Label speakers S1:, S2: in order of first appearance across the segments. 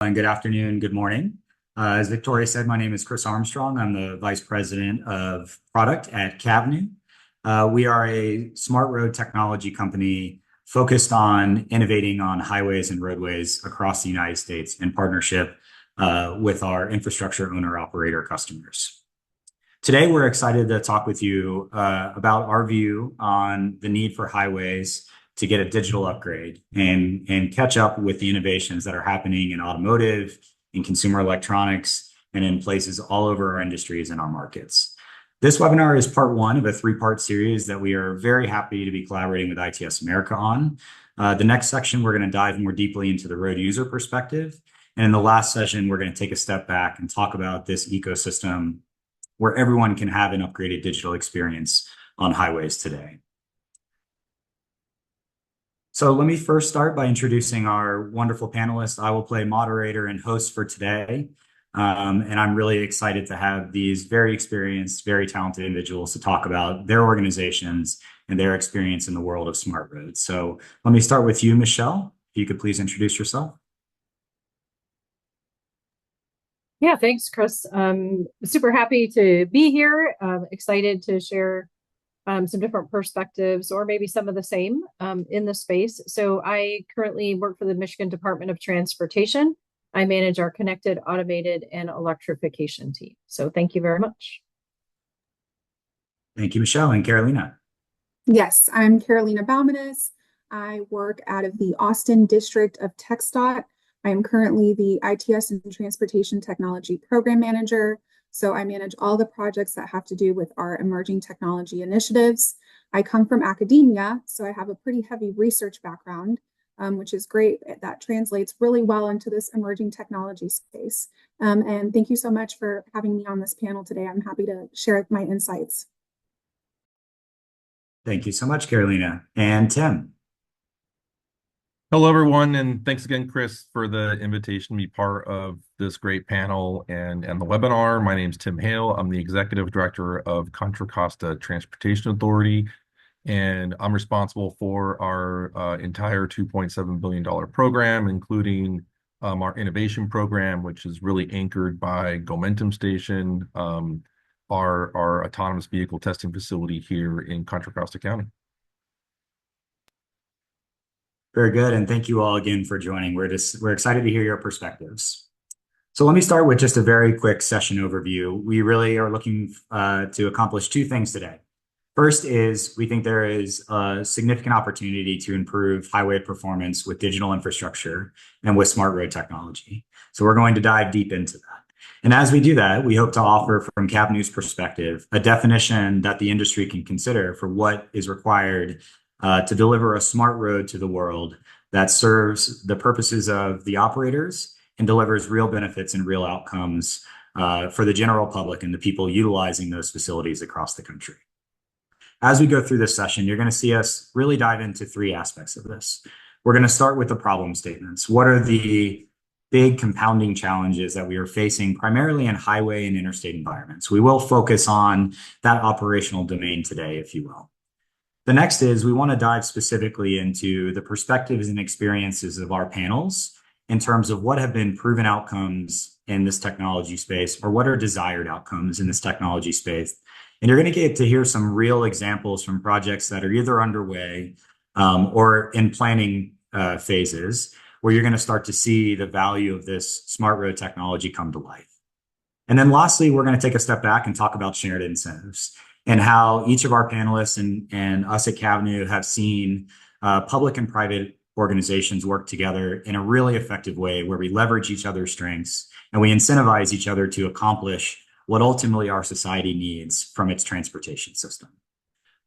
S1: And good afternoon, good morning. As Victoria said, my name is Chris Armstrong. I'm the Vice President of Product at Cavnu. We are a smart road technology company focused on innovating on highways and roadways across the United States in partnership with our infrastructure owner-operator customers. Today, we're excited to talk with you about our view on the need for highways to get a digital upgrade and catch up with the innovations that are happening in automotive, in consumer electronics, and in places all over our industries and our markets. This webinar is part one of a three-part series that we are very happy to be collaborating with ITS America on. The next section, we're going to dive more deeply into the road user perspective. And in the last session, we're going to take a step back and talk about this ecosystem where everyone can have an upgraded digital experience on highways today. So let me first start by introducing our wonderful panelists. I will play moderator and host for today. And I'm really excited to have these very experienced, very talented individuals to talk about their organizations and their experience in the world of smart roads. So let me start with you, Michelle. If you could please introduce yourself.
S2: Yeah, thanks, Chris. Super happy to be here. Excited to share some different perspectives, or maybe some of the same in the space. So I currently work for the Michigan Department of Transportation. I manage our connected, automated, and electrification team. So thank you very much.
S1: Thank you, Michelle. And Carolina.
S3: Yes, I'm Carolina Baumanis. I work out of the Austin District of TxDOT. I am currently the ITS and Transportation Technology Program Manager. So I manage all the projects that have to do with our emerging technology initiatives. I come from academia, so I have a pretty heavy research background, which is great. That translates really well into this emerging technology space. And thank you so much for having me on this panel today. I'm happy to share my insights.
S1: Thank you so much, Carolina. And Tim.
S4: Hello, everyone, and thanks again, Chris, for the invitation to be part of this great panel and the webinar. My name is Tim Hale. I'm the Executive Director of Contra Costa Transportation Authority, and I'm responsible for our entire $2.7 billion program, including our innovation program, which is really anchored by Gomentum Station, our autonomous vehicle testing facility here in Contra Costa County.
S1: Very good. And thank you all again for joining. We're excited to hear your perspectives. So let me start with just a very quick session overview. We really are looking to accomplish two things today. First is we think there is a significant opportunity to improve highway performance with digital infrastructure and with smart road technology. So we're going to dive deep into that. And as we do that, we hope to offer from Cavnu's perspective a definition that the industry can consider for what is required to deliver a smart road to the world that serves the purposes of the operators and delivers real benefits and real outcomes for the general public and the people utilizing those facilities across the country. As we go through this session, you're going to see us really dive into three aspects of this. We're going to start with the problem statements. What are the big compounding challenges that we are facing primarily in highway and interstate environments? We will focus on that operational domain today, if you will. The next is we want to dive specifically into the perspectives and experiences of our panels in terms of what have been proven outcomes in this technology space or what are desired outcomes in this technology space. And you're going to get to hear some real examples from projects that are either underway or in planning phases where you're going to start to see the value of this smart road technology come to life. And then lastly, we're going to take a step back and talk about shared incentives and how each of our panelists and us at Cavnu have seen public and private organizations work together in a really effective way where we leverage each other's strengths and we incentivize each other to accomplish what ultimately our society needs from its transportation system.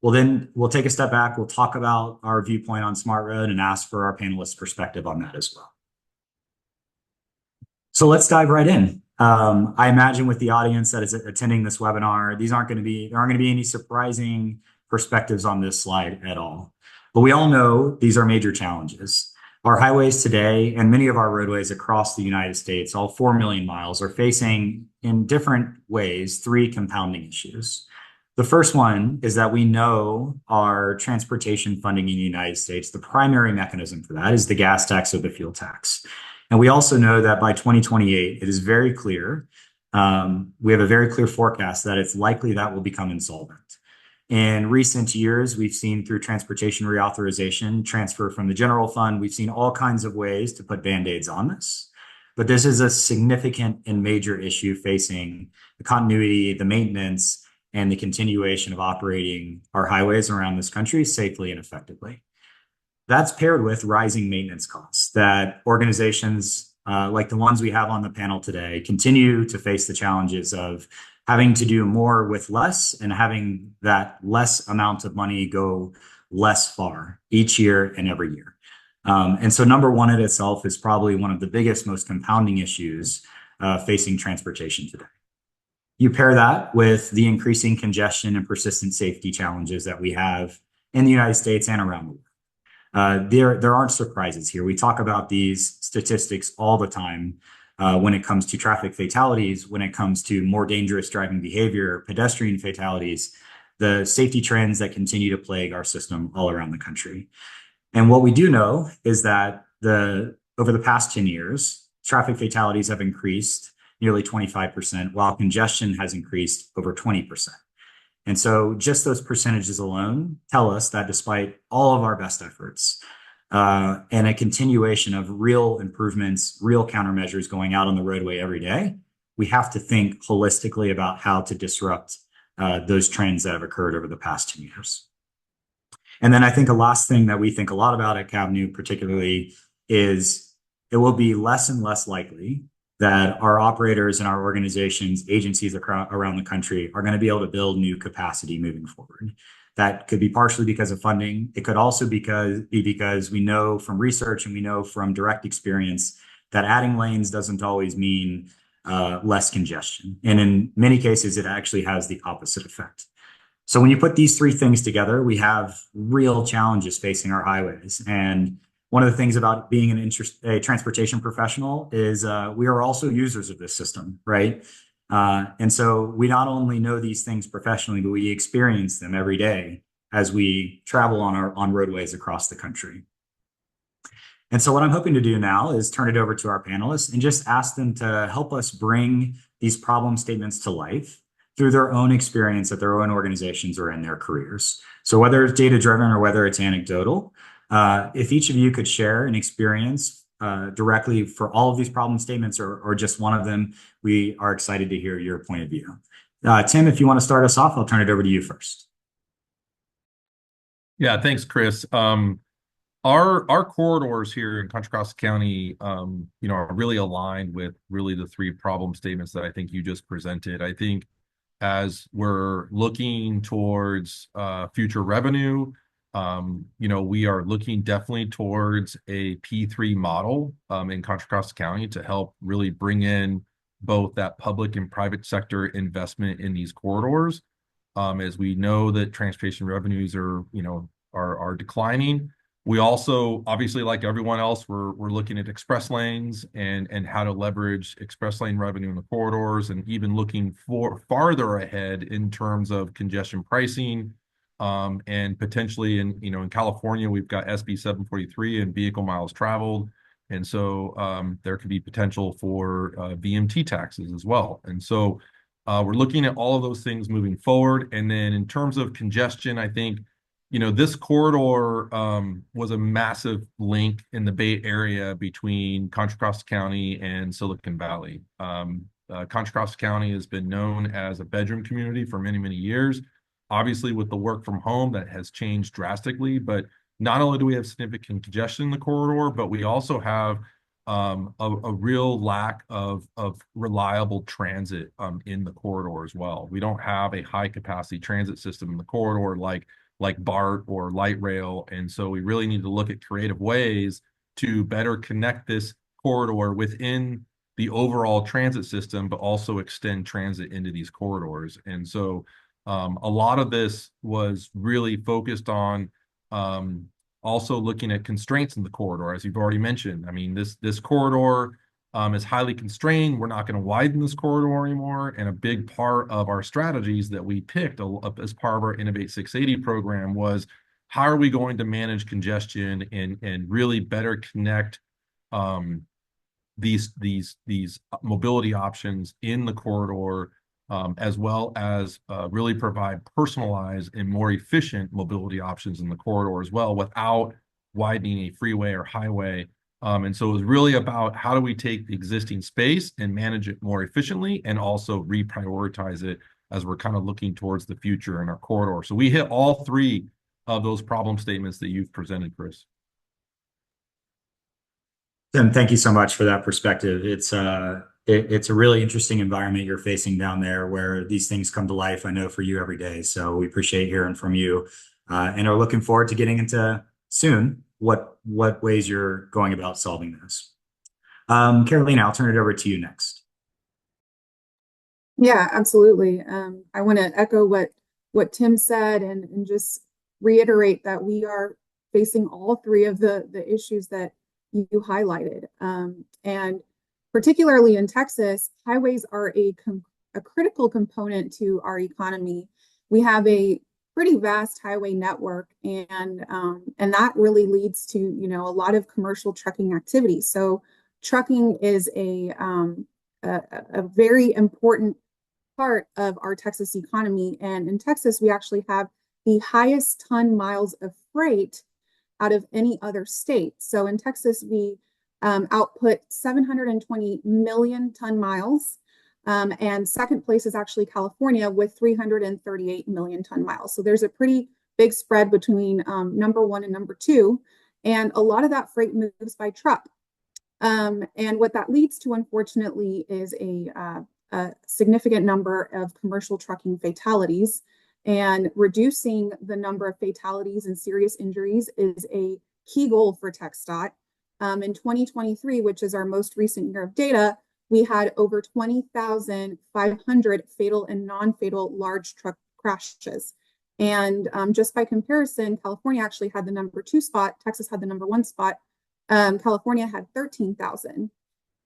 S1: Well, then we'll take a step back. We'll talk about our viewpoint on smart road and ask for our panelists' perspective on that as well. So let's dive right in. I imagine with the audience that is attending this webinar, there aren't going to be any surprising perspectives on this slide at all. But we all know these are major challenges. Our highways today and many of our roadways across the United States, all 4 million miles, are facing in different ways three compounding issues. The first one is that we know our transportation funding in the United States, the primary mechanism for that is the gas tax or the fuel tax. And we also know that by 2028, it is very clear. We have a very clear forecast that it's likely that will become insolvent. In recent years, we've seen through transportation reauthorization, transfer from the general fund, we've seen all kinds of ways to put Band-Aids on this. But this is a significant and major issue facing the continuity, the maintenance, and the continuation of operating our highways around this country safely and effectively. That's paired with rising maintenance costs that organizations like the ones we have on the panel today continue to face the challenges of having to do more with less and having that less amount of money go less far each year and every year. And so number one in itself is probably one of the biggest, most compounding issues facing transportation today. You pair that with the increasing congestion and persistent safety challenges that we have in the United States and around the world. There aren't surprises here. We talk about these statistics all the time when it comes to traffic fatalities, when it comes to more dangerous driving behavior, pedestrian fatalities, the safety trends that continue to plague our system all around the country. And what we do know is that over the past 10 years, traffic fatalities have increased nearly 25%, while congestion has increased over 20%. And so just those percentages alone tell us that despite all of our best efforts and a continuation of real improvements, real countermeasures going out on the roadway every day, we have to think holistically about how to disrupt those trends that have occurred over the past 10 years. And then I think a last thing that we think a lot about at CABNU particularly is it will be less and less likely that our operators and our organizations, agencies around the country are going to be able to build new capacity moving forward. That could be partially because of funding. It could also be because we know from research and we know from direct experience that adding lanes doesn't always mean less congestion. And in many cases, it actually has the opposite effect. So when you put these three things together, we have real challenges facing our highways. And one of the things about being a transportation professional is we are also users of this system, right? And so we not only know these things professionally, but we experience them every day as we travel on roadways across the country. And so what I'm hoping to do now is turn it over to our panelists and just ask them to help us bring these problem statements to life through their own experience at their own organizations or in their careers. So whether it's data-driven or whether it's anecdotal, if each of you could share an experience directly for all of these problem statements or just one of them, we are excited to hear your point of view. Tim, if you want to start us off, I'll turn it over to you first.
S4: Yeah, thanks, Chris. Our corridors here in Contra Costa County, are really aligned with really the three problem statements that I think you just presented. I think as we're looking towards future revenue, we are looking definitely towards a P3 model in Contra Costa County to help really bring in both that public and private sector investment in these corridors. As we know that transportation revenues are declining. We also, obviously, like everyone else, we're looking at express lanes and how to leverage express lane revenue in the corridors, and even looking farther ahead in terms of congestion pricing. And potentially in California, we've got SB 743 and vehicle miles traveled. And so there could be potential for VMT taxes as well. And so we're looking at all of those things moving forward. And then in terms of congestion, I think, this corridor was a massive link in the Bay Area between Contra Costa County and Silicon Valley. Contra Costa County has been known as a bedroom community for many, many years. Obviously, with the work from home, that has changed drastically. But not only do we have significant congestion in the corridor, but we also have a real lack of reliable transit in the corridor as well. We don't have a high capacity transit system in the corridor like BART or light rail. And so we really need to look at creative ways to better connect this corridor within the overall transit system, but also extend transit into these corridors. And so a lot of this was really focused on also looking at constraints in the corridor, as you've already mentioned. I mean, this corridor is highly constrained. We're not going to widen this corridor anymore. And a big part of our strategies that we picked as part of our Innovate 680 program was how are we going to manage congestion and really better connect these mobility options in the corridor, as well as really provide personalized and more efficient mobility options in the corridor as well, without widening a freeway or highway. And so it was really about how do we take the existing space and manage it more efficiently, and also reprioritize it as we're kind of looking towards the future in our corridor. So we hit all three of those problem statements that you've presented, Chris.
S1: Tim, thank you so much for that perspective. It's a really interesting environment you're facing down there, where these things come to life, I know, for you every day. So we appreciate hearing from you, and are looking forward to getting into soon what ways you're going about solving this. Carolina, I'll turn it over to you next.
S3: Yeah, absolutely. I want to echo what Tim said, and just reiterate that we are facing all three of the issues that you highlighted. And particularly in Texas, highways are a critical component to our economy. We have a pretty vast highway network, and that really leads to, you know, a lot of commercial trucking activity. So trucking is a very important part of our Texas economy. And in Texas, we actually have the highest ton miles of freight out of any other state. So in Texas, we output 720 million ton miles. And second place is actually California with 338 million ton miles. So there's a pretty big spread between number one and number two. And a lot of that freight moves by truck. And what that leads to, unfortunately, is a significant number of commercial trucking fatalities. And reducing the number of fatalities and serious injuries is a key goal for TxDOT. In 2023, which is our most recent year of data, we had over 20,500 fatal and non-fatal large truck crashes. And just by comparison, California actually had the number 2 spot. Texas had the number 1 spot. California had 13,000.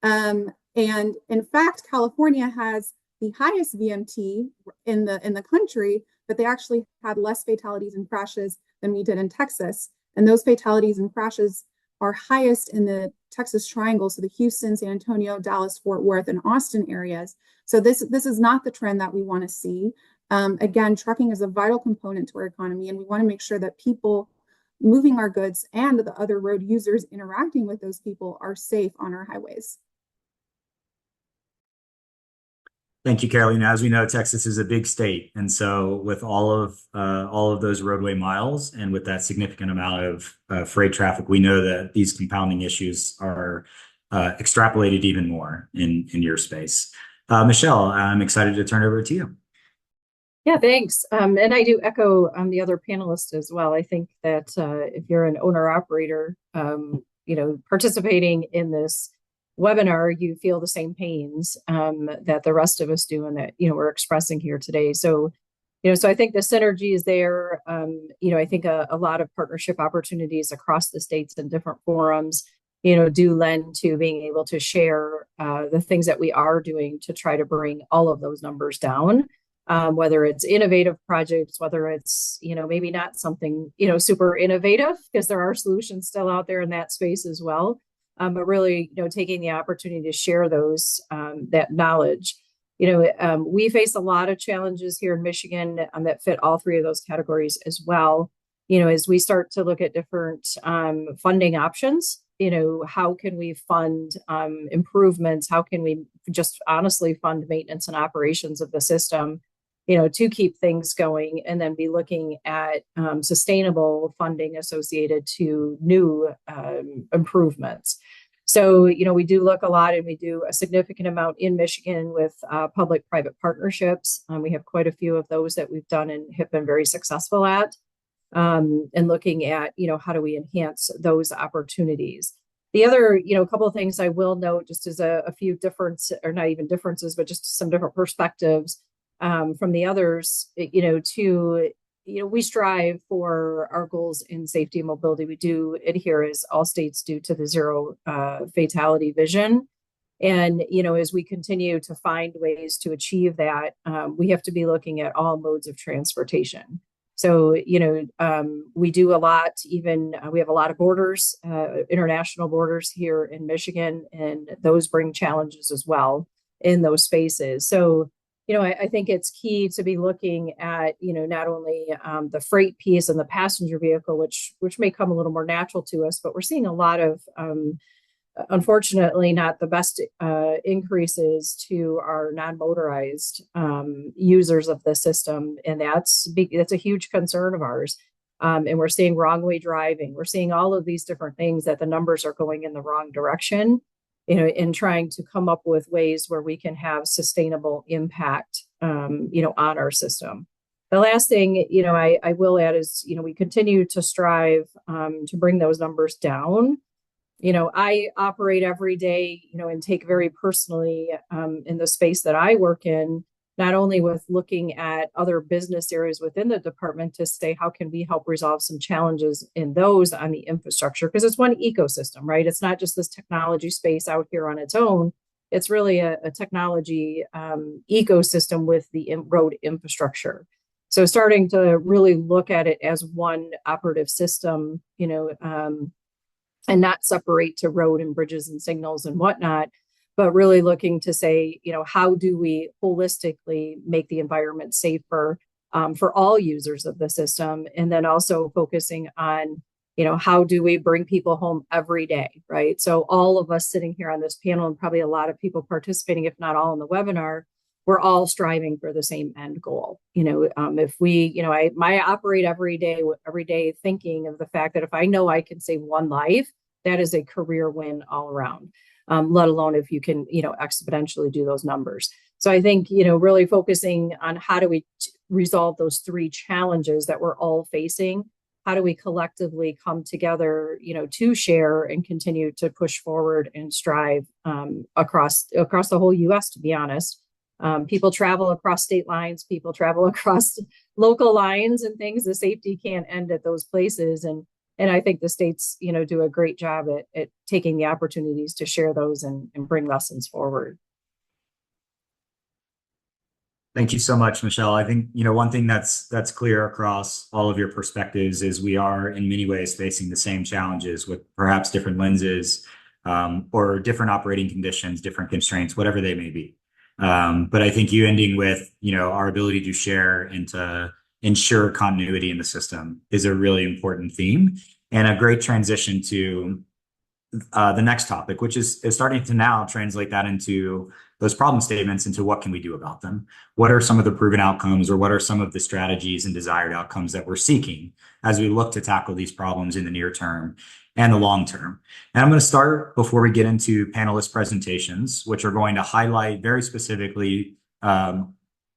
S3: And in fact, California has the highest VMT in the country, but they actually had less fatalities and crashes than we did in Texas. And those fatalities and crashes are highest in the Texas Triangle, so the Houston, San Antonio, Dallas, Fort Worth, and Austin areas. So this is not the trend that we want to see. Again, trucking is a vital component to our economy, and we want to make sure that people moving our goods and the other road users interacting with those people are safe on our highways.
S1: Thank you, Carolina. As we know, Texas is a big state, and so with all of those roadway miles, and with that significant amount of freight traffic, we know that these compounding issues are extrapolated even more in your space. Michelle, I'm excited to turn it over to you.
S2: Yeah, thanks. And I do echo the other panelists as well. I think that if you're an owner operator, participating in this webinar, you feel the same pains that the rest of us do, and that we're expressing here today. So I think the synergy is there. I think a lot of partnership opportunities across the states and different forums do lend to being able to share the things that we are doing to try to bring all of those numbers down, whether it's innovative projects, whether it's maybe not something super innovative, because there are solutions still out there in that space as well. But really, taking the opportunity to share those, that knowledge. We face a lot of challenges here in Michigan that fit all three of those categories as well. As we start to look at different funding options, how can we fund improvements? How can we just honestly fund maintenance and operations of the system, to keep things going, and then be looking at sustainable funding associated to new improvements. So, we do look a lot, and we do a significant amount in Michigan with public-private partnerships. We have quite a few of those that we've done and have been very successful at, and looking at, how do we enhance those opportunities. The other, couple of things I will note, just as a few differences, or not even differences, but just some different perspectives from the others, we strive for our goals in safety and mobility. We do adhere, as all states do, to the zero fatality vision. And, as we continue to find ways to achieve that, we have to be looking at all modes of transportation. So, we do a lot, even we have a lot of borders, international borders here in Michigan, and those bring challenges as well in those spaces. So, I think it's key to be looking at, not only the freight piece and the passenger vehicle, which may come a little more natural to us, but we're seeing a lot of unfortunately not the best increases to our non-motorized users of the system, and that's a huge concern of ours. And we're seeing wrong way driving. We're seeing all of these different things that the numbers are going in the wrong direction, in trying to come up with ways where we can have sustainable impact, on our system. The last thing, I will add is, we continue to strive to bring those numbers down. I operate every day, and take very personally in the space that I work in, not only with looking at other business areas within the department to say, how can we help resolve some challenges in those on the infrastructure? Because it's one ecosystem, right? It's not just this technology space out here on its own. It's really a technology ecosystem with the road infrastructure. So starting to really look at it as one operative system, and not separate to road and bridges and signals and whatnot, but really looking to say, how do we holistically make the environment safer for all users of the system? And then also focusing on, how do we bring people home every day, right? So all of us sitting here on this panel, and probably a lot of people participating, if not all in the webinar, we're all striving for the same end goal. If we, I operate every day thinking of the fact that if I know I can save one life, that is a career win all around, let alone if you can, exponentially do those numbers. So I think, really focusing on how do we resolve those three challenges that we're all facing? How do we collectively come together, to share and continue to push forward and strive across the whole U.S., to be honest. People travel across state lines, people travel across local lines and things. The safety can't end at those places. And I think the states, do a great job at taking the opportunities to share those and bring lessons forward.
S1: Thank you so much, Michelle. I think, one thing that's clear across all of your perspectives is we are in many ways facing the same challenges with perhaps different lenses, or different operating conditions, different constraints, whatever they may be. But I think you ending with, our ability to share and to ensure continuity in the system is a really important theme, and a great transition to the next topic, which is starting to now translate that into those problem statements into what can we do about them? What are some of the proven outcomes, or what are some of the strategies and desired outcomes that we're seeking as we look to tackle these problems in the near term and the long term? And I'm going to start before we get into panelist presentations, which are going to highlight very specifically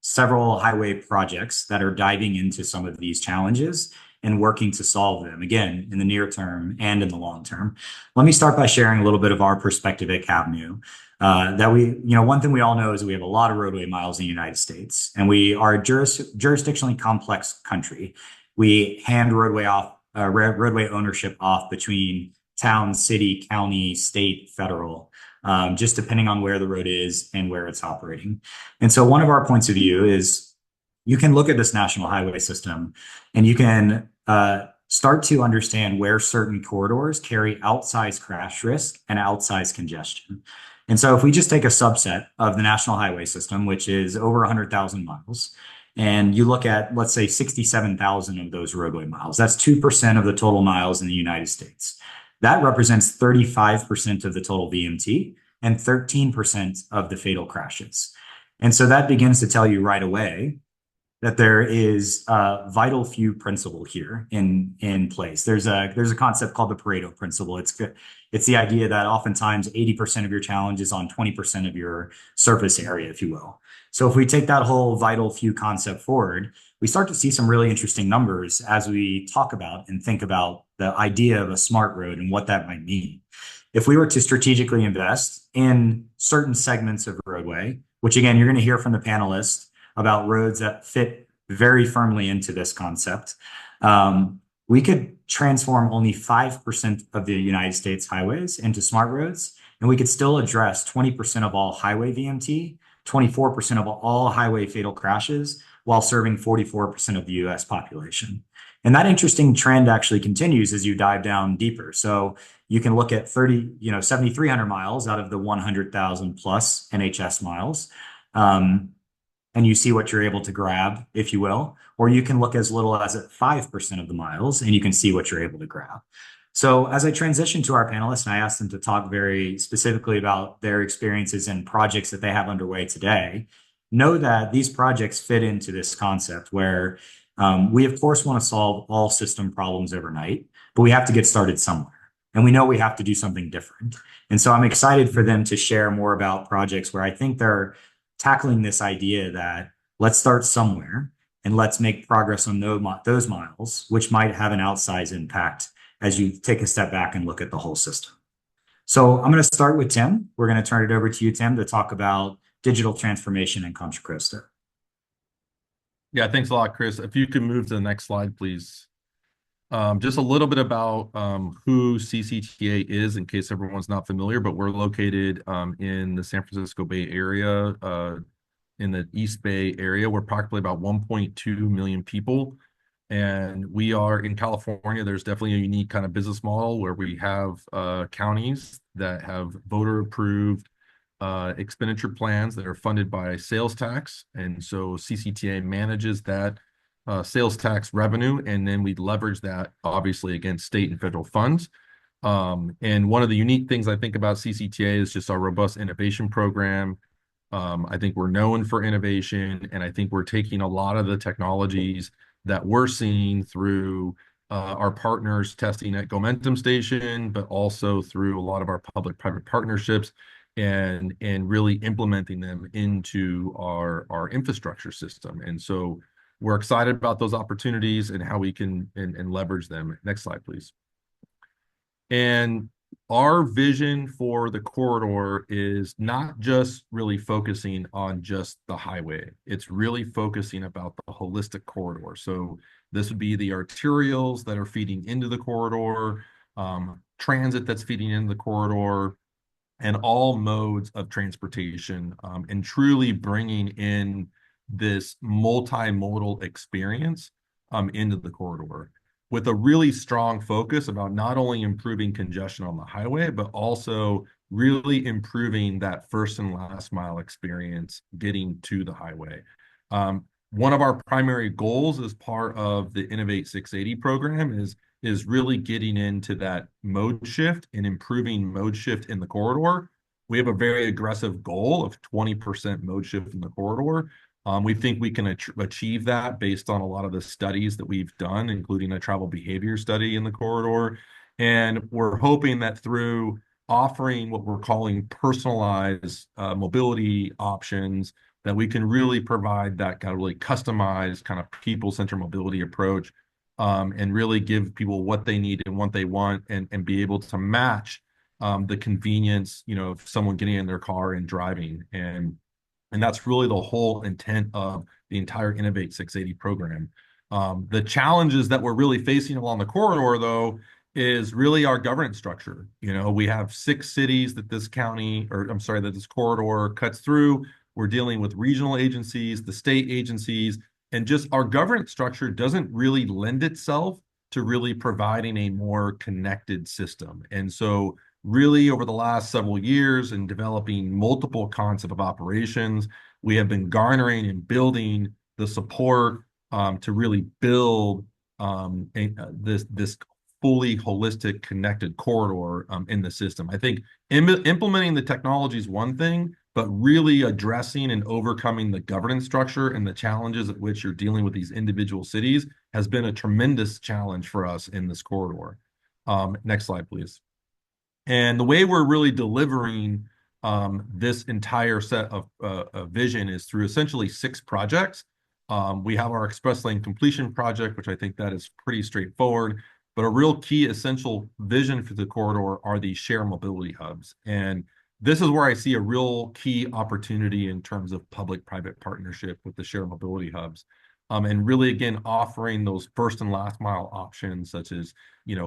S1: several highway projects that are diving into some of these challenges and working to solve them, again, in the near term and in the long term. Let me start by sharing a little bit of our perspective at CABNU. One thing we all know is we have a lot of roadway miles in the United States, and we are a jurisdictionally complex country. We hand roadway ownership off between town, city, county, state, federal, just depending on where the road is and where it's operating. And so one of our points of view is you can look at this national highway system and you can start to understand where certain corridors carry outsized crash risk and outsized congestion. And so if we just take a subset of the national highway system, which is over 100,000 miles, and you look at, let's say, 67,000 of those roadway miles, that's 2% of the total miles in the United States. That represents 35% of the total VMT and 13% of the fatal crashes. And so that begins to tell you right away that there is a vital few principle here in place. There's a concept called the Pareto principle. It's the idea that oftentimes 80% of your challenge is on 20% of your surface area, if you will. So if we take that whole vital few concept forward, we start to see some really interesting numbers as we talk about and think about the idea of a smart road and what that might mean. If we were to strategically invest in certain segments of roadway, which again, you're going to hear from the panelists about roads that fit very firmly into this concept, we could transform only 5% of the United States highways into smart roads, and we could still address 20% of all highway VMT, 24% of all highway fatal crashes, while serving 44% of the US population. And that interesting trend actually continues as you dive down deeper. So you can look at 7,300 miles out of the 100,000 plus NHS miles. And you see what you're able to grab, if you will, or you can look as little as at 5% of the miles and you can see what you're able to grab. So as I transition to our panelists and I asked them to talk very specifically about their experiences and projects that they have underway today, know that these projects fit into this concept where we, of course, want to solve all system problems overnight, but we have to get started somewhere. And we know we have to do something different. And so I'm excited for them to share more about projects where I think they're tackling this idea that let's start somewhere and let's make progress on those miles, which might have an outsized impact as you take a step back and look at the whole system. So I'm going to start with Tim. We're going to turn it over to you, Tim, to talk about digital transformation in Contra Costa.
S4: Yeah, thanks a lot, Chris. If you could move to the next slide, please. Just a little bit about who CCTA is in case everyone's not familiar, but we're located in the San Francisco Bay Area, in the East Bay area. We're practically about 1.2 million people. And we are in California. There's definitely a unique kind of business model where we have counties that have voter approved expenditure plans that are funded by sales tax. And so CCTA manages that sales tax revenue, and then we leverage that obviously against state and federal funds. And one of the unique things I think about CCTA is just our robust innovation program. I think we're known for innovation, and I think we're taking a lot of the technologies that we're seeing through our partners testing at Gomentum Station, but also through a lot of our public-private partnerships and really implementing them into our infrastructure system. And so we're excited about those opportunities and how we can and leverage them. Next slide, please. And our vision for the corridor is not just really focusing on just the highway. It's really focusing about the holistic corridor. So this would be the arterials that are feeding into the corridor, transit that's feeding into the corridor, and all modes of transportation, and truly bringing in this multimodal experience into the corridor with a really strong focus about not only improving congestion on the highway, but also really improving that first and last mile experience getting to the highway. One of our primary goals as part of the Innovate 680 program is really getting into that mode shift and improving mode shift in the corridor. We have a very aggressive goal of 20% mode shift in the corridor. We think we can achieve that based on a lot of the studies that we've done, including a travel behavior study in the corridor. And we're hoping that through offering what we're calling personalized mobility options, that we can really provide that kind of really customized kind of people-centered mobility approach, and really give people what they need and what they want, and be able to match the convenience, of someone getting in their car and driving. And that's really the whole intent of the entire Innovate 680 program. The challenges that we're really facing along the corridor, though, is really our governance structure. We have 6 cities that this corridor cuts through. We're dealing with regional agencies, the state agencies, and just our governance structure doesn't really lend itself to really providing a more connected system. And so really over the last several years in developing multiple concepts of operations, we have been garnering and building the support to really build this fully holistic connected corridor in the system. I think implementing the technology is one thing, but really addressing and overcoming the governance structure and the challenges at which you're dealing with these individual cities has been a tremendous challenge for us in this corridor. Next slide, please. And the way we're really delivering this entire set of vision is through essentially 6 projects. We have our Express Lane Completion Project, which I think that is pretty straightforward, but a real key essential vision for the corridor are these shared mobility hubs. And this is where I see a real key opportunity in terms of public-private partnership with the shared mobility hubs. And really, again, offering those first and last mile options such as,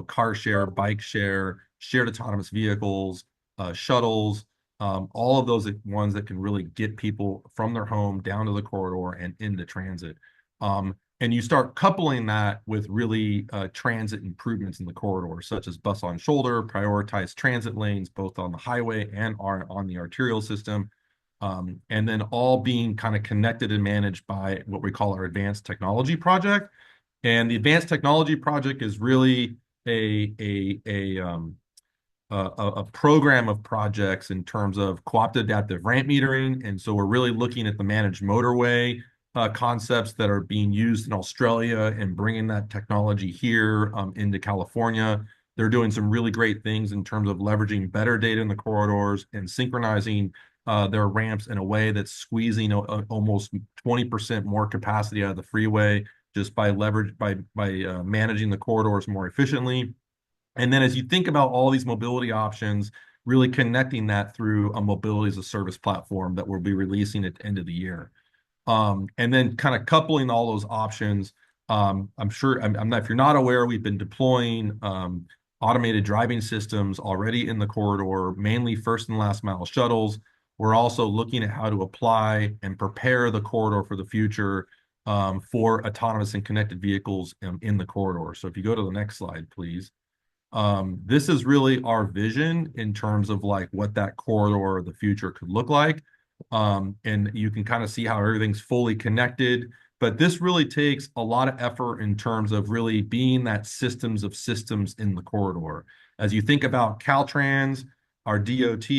S4: car share, bike share, shared autonomous vehicles, shuttles, all of those ones that can really get people from their home down to the corridor and into transit. And you start coupling that with really transit improvements in the corridor, such as bus on shoulder, prioritized transit lanes, both on the highway and on the arterial system. And then all being kind of connected and managed by what we call our advanced technology project. And the advanced technology project is really a program of projects in terms of cooperative adaptive ramp metering. And so we're really looking at the managed motorway concepts that are being used in Australia and bringing that technology here into California. They're doing some really great things in terms of leveraging better data in the corridors and synchronizing their ramps in a way that's squeezing almost 20% more capacity out of the freeway just by managing the corridors more efficiently. And then as you think about all these mobility options, really connecting that through a mobility as a service platform that we'll be releasing at the end of the year. And then kind of coupling all those options. I'm sure, if you're not aware, we've been deploying automated driving systems already in the corridor, mainly first and last mile shuttles. We're also looking at how to apply and prepare the corridor for the future for autonomous and connected vehicles in the corridor. So if you go to the next slide, please. This is really our vision in terms of like what that corridor of the future could look like. And you can kind of see how everything's fully connected, but this really takes a lot of effort in terms of really being that systems of systems in the corridor. As you think about Caltrans, our DOT,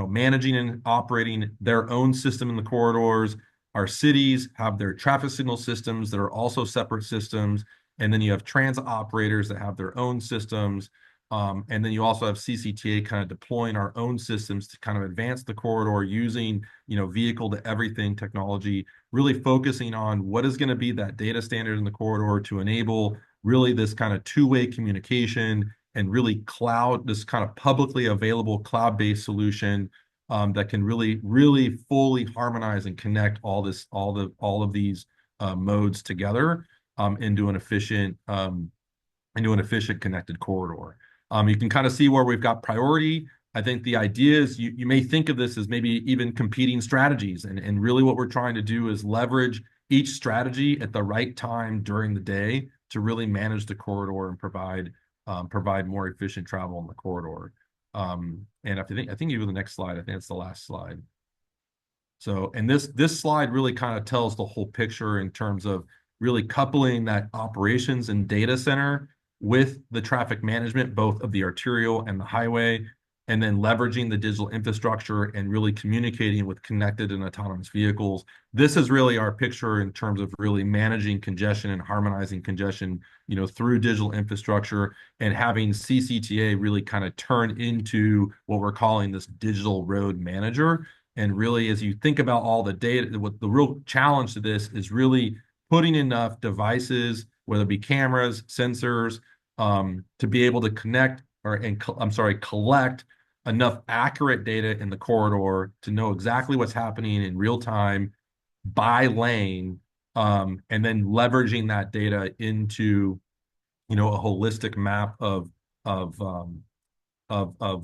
S4: managing and operating their own system in the corridors, our cities have their traffic signal systems that are also separate systems. And then you have transit operators that have their own systems. And then you also have CCTA kind of deploying our own systems to kind of advance the corridor using, vehicle to everything technology, really focusing on what is going to be that data standard in the corridor to enable really this kind of two-way communication and really this kind of publicly available cloud-based solution that can really, really fully harmonize and connect all of these modes together into an efficient connected corridor. You can kind of see where we've got priority. I think the idea is you may think of this as maybe even competing strategies. And really what we're trying to do is leverage each strategy at the right time during the day to really manage the corridor and provide more efficient travel in the corridor. And I think you go to the next slide. I think it's the last slide. So, and this slide really kind of tells the whole picture in terms of really coupling that operations and data center with the traffic management, both of the arterial and the highway, and then leveraging the digital infrastructure and really communicating with connected and autonomous vehicles. This is really our picture in terms of really managing congestion and harmonizing congestion, through digital infrastructure and having CCTA really kind of turn into what we're calling this digital road manager. And really, as you think about all the data, what the real challenge to this is really putting enough devices, whether it be cameras, sensors, to be able to collect enough accurate data in the corridor to know exactly what's happening in real time by lane, and then leveraging that data into, a holistic map of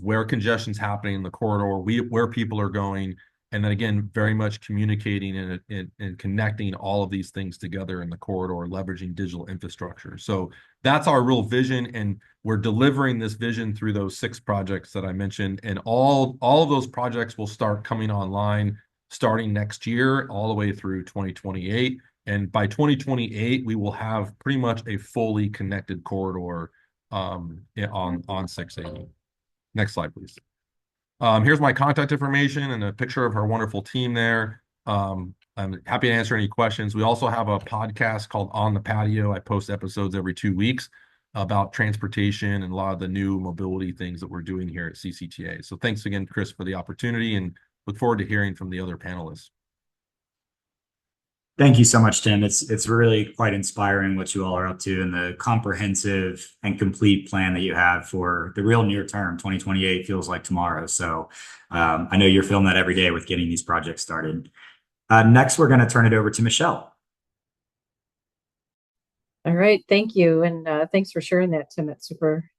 S4: where congestion's happening in the corridor, where people are going, and then again, very much communicating and connecting all of these things together in the corridor, leveraging digital infrastructure. So that's our real vision, and we're delivering this vision through those 6 projects that I mentioned. And all of those projects will start coming online starting next year, all the way through 2028. And by 2028, we will have pretty much a fully connected corridor on 680. Next slide, please. Here's my contact information and a picture of our wonderful team there. I'm happy to answer any questions. We also have a podcast called On the Patio. I post episodes every 2 weeks about transportation and a lot of the new mobility things that we're doing here at CCTA. So thanks again, Chris, for the opportunity, and look forward to hearing from the other panelists.
S1: Thank you so much, Tim. It's really quite inspiring what you all are up to and the comprehensive and complete plan that you have for the real near term. 2028 feels like tomorrow. So I know you're feeling that every day with getting these projects started. Next, we're going to turn it over to Michelle.
S2: All right, thank you, and thanks for sharing that, Tim. It's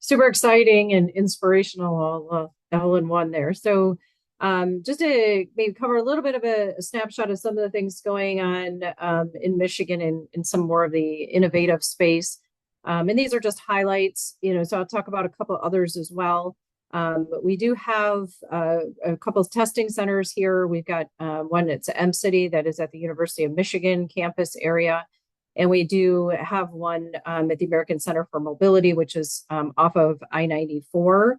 S2: super exciting and inspirational all in one there. So Just to maybe cover a little bit of a snapshot of some of the things going on in Michigan and in some more of the innovative space. And these are just highlights, so I'll talk about a couple others as well. But we do have a couple of testing centers here. We've got one that's M-City that is at the University of Michigan campus area. And we do have one at the American Center for Mobility, which is off of I-94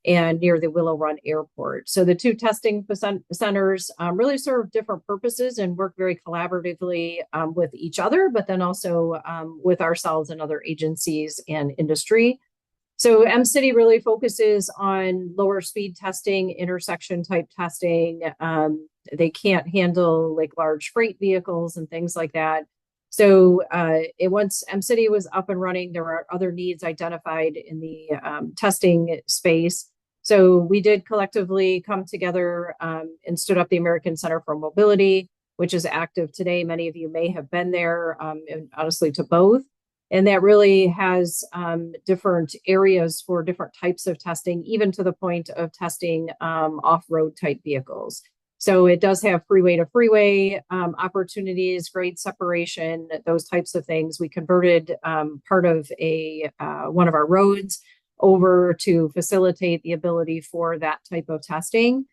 S2: and near the Willow Run Airport. So the two testing centers really serve different purposes and work very collaboratively with each other, but then also with ourselves and other agencies and industry. So M-City really focuses on lower speed testing, intersection type testing. They can't handle like large freight vehicles and things like that. So once M-City was up and running, there were other needs identified in the testing space. So we did collectively come together and stood up the American Center for Mobility, which is active today. Many of you may have been there, and honestly to both. And that really has different areas for different types of testing, even to the point of testing off-road type vehicles. So it does have freeway to freeway opportunities, grade separation, those types of things. We converted part of one of our roads over to facilitate the ability for that type of testing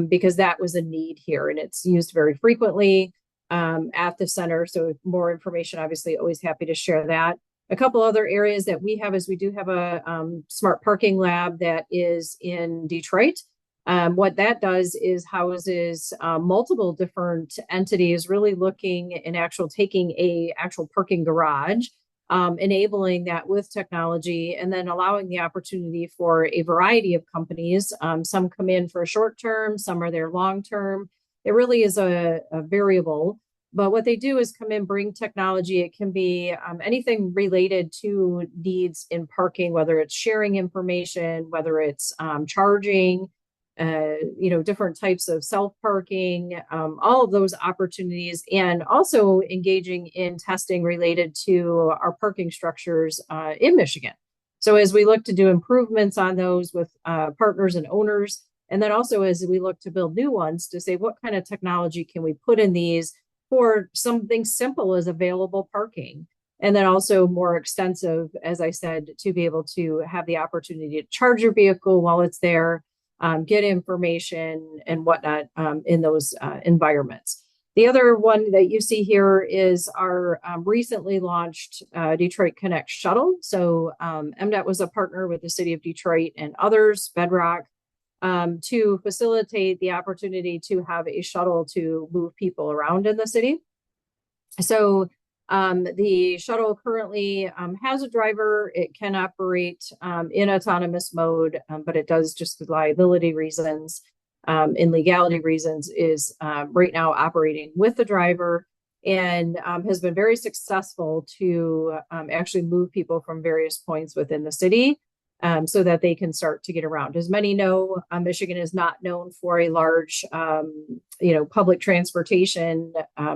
S2: because that was a need here and it's used very frequently at the center. So more information, obviously, always happy to share that. A couple other areas that we have is we do have a smart parking lab that is in Detroit. What that does is houses multiple different entities really looking and taking a actual parking garage, enabling that with technology and then allowing the opportunity for a variety of companies. Some come in for a short term, some are there long term. It really is a variable. But what they do is come in, bring technology. It can be anything related to needs in parking, whether it's sharing information, whether it's charging, different types of self-parking, all of those opportunities, and also engaging in testing related to our parking structures in Michigan. So as we look to do improvements on those with partners and owners, and then also as we look to build new ones to say, what kind of technology can we put in these for something simple as available parking? And then also more extensive, as I said, to be able to have the opportunity to charge your vehicle while it's there, get information and whatnot in those environments. The other one that you see here is our recently launched Detroit Connect shuttle. So MDOT was a partner with the city of Detroit and others, Bedrock, to facilitate the opportunity to have a shuttle to move people around in the city. So the shuttle currently has a driver. It can operate in autonomous mode, but it does, just for liability reasons and legality reasons, is right now operating with the driver and has been very successful to actually move people from various points within the city so that they can start to get around. As many know, Michigan is not known for a large, public transportation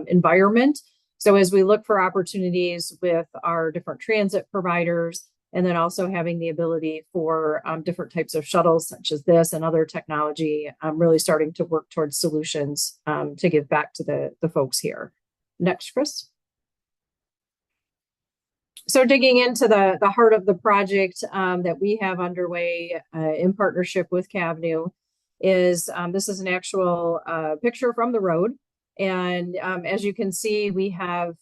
S2: environment. So as we look for opportunities with our different transit providers, and then also having the ability for different types of shuttles such as this and other technology, really starting to work towards solutions to give back to the folks here. Next, Chris. So digging into the heart of the project that we have underway in partnership with CAVNU is this is an actual picture from the road. And as you can see, we have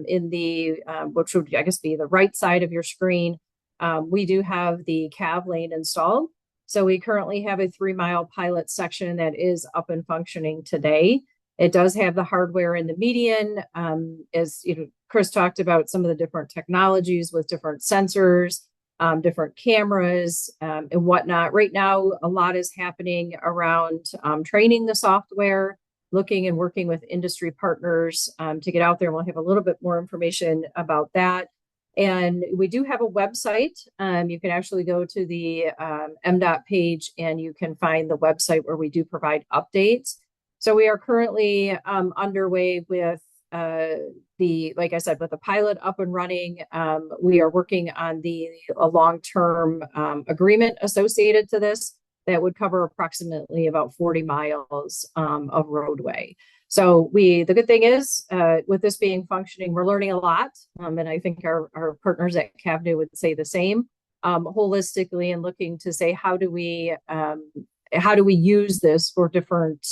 S2: in the, which would, I guess, be the right side of your screen, we do have the CAV lane installed. So we currently have a 3-mile pilot section that is up and functioning today. It does have the hardware in the median. As Chris talked about some of the different technologies with different sensors, different cameras and whatnot. Right now, a lot is happening around training the software, looking and working with industry partners to get out there. We'll have a little bit more information about that. And we do have a website. You can actually go to the MDOT page and you can find the website where we do provide updates. So we are currently underway with like I said, with the pilot up and running. We are working on a long-term agreement associated to this. that would cover approximately about 40 miles of roadway. So the good thing is, with this being functioning, we're learning a lot. And I think our partners at CAVNU would say the same, holistically, and looking to say, how do we use this for different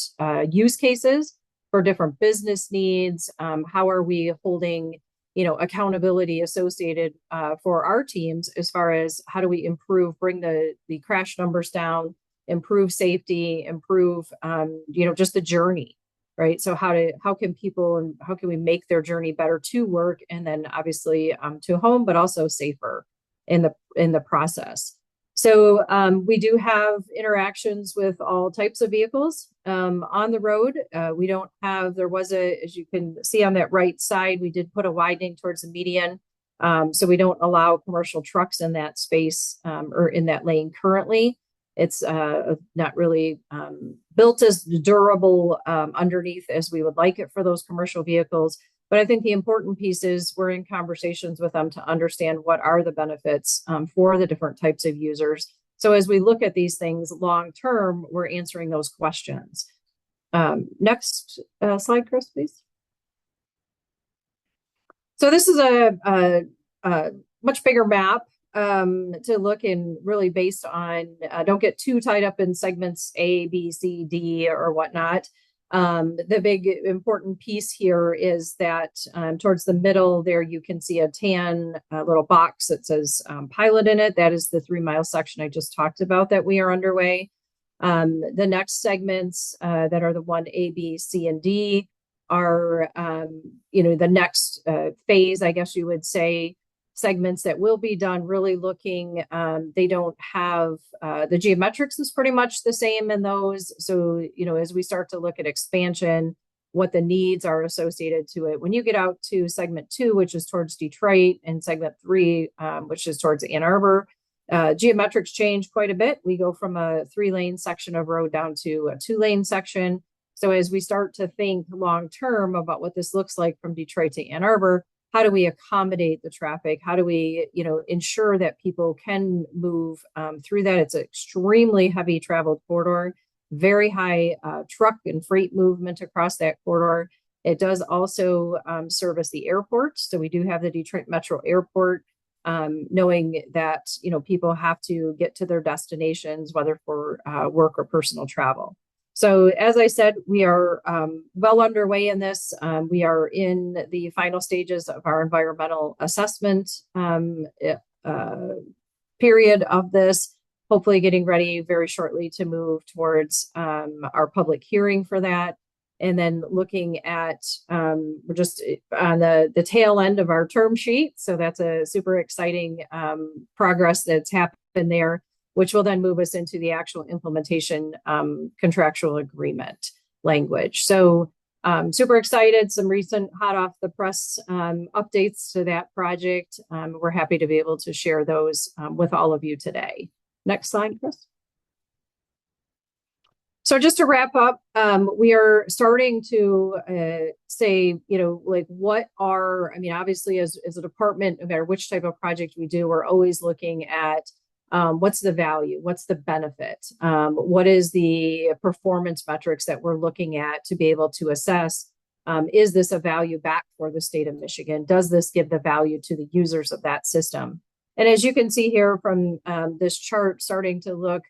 S2: use cases, for different business needs? How are we holding, accountability associated for our teams as far as how do we bring the crash numbers down, improve safety, improve, just the journey, right? So how can we make their journey better to work, and then obviously to home, but also safer in the process. So we do have interactions with all types of vehicles on the road. As you can see on that right side, we did put a widening towards the median. So we don't allow commercial trucks in that space or in that lane currently. It's not really built as durable underneath as we would like it for those commercial vehicles. But I think the important piece is we're in conversations with them to understand what are the benefits for the different types of users. So as we look at these things long term, we're answering those questions. Next slide, Chris, please. So this is a much bigger map to look in, really based on, don't get too tied up in segments A, B, C, D, or whatnot. The big important piece here is that towards the middle there, you can see a tan little box that says pilot in it. That is the 3-mile section I just talked about that we are underway. The next segments that are the 1A, B, C, and D are, the next phase, I guess you would say, segments that will be done, really looking, they don't have, the geometrics is pretty much the same in those. So, as we start to look at expansion, what the needs are associated to it. When you get out to segment 2, which is towards Detroit, and segment 3, which is towards Ann Arbor, geometrics change quite a bit. We go from a 3-lane section of road down to a 2-lane section. So as we start to think long-term about what this looks like from Detroit to Ann Arbor, how do we accommodate the traffic? How do we, ensure that people can move through that? It's an extremely heavy traveled corridor, very high truck and freight movement across that corridor. It does also service the airport. So we do have the Detroit Metro Airport, knowing that, people have to get to their destinations, whether for work or personal travel. So as I said, we are well underway in this. We are in the final stages of our environmental assessment period of this, hopefully getting ready very shortly to move towards our public hearing for that. And then looking at, we're just on the tail end of our term sheet. So that's a super exciting progress that's happened there, which will then move us into the actual implementation contractual agreement language. So super excited, some recent hot off the press updates to that project. We're happy to be able to share those with all of you today. Next slide, Chris. So just to wrap up, we are starting to say, obviously as a department, no matter which type of project we do, we're always looking at what's the value, what's the benefit, what is the performance metrics that we're looking at to be able to assess, is this a value back for the state of Michigan? Does this give the value to the users of that system? And as you can see here from this chart, starting to look,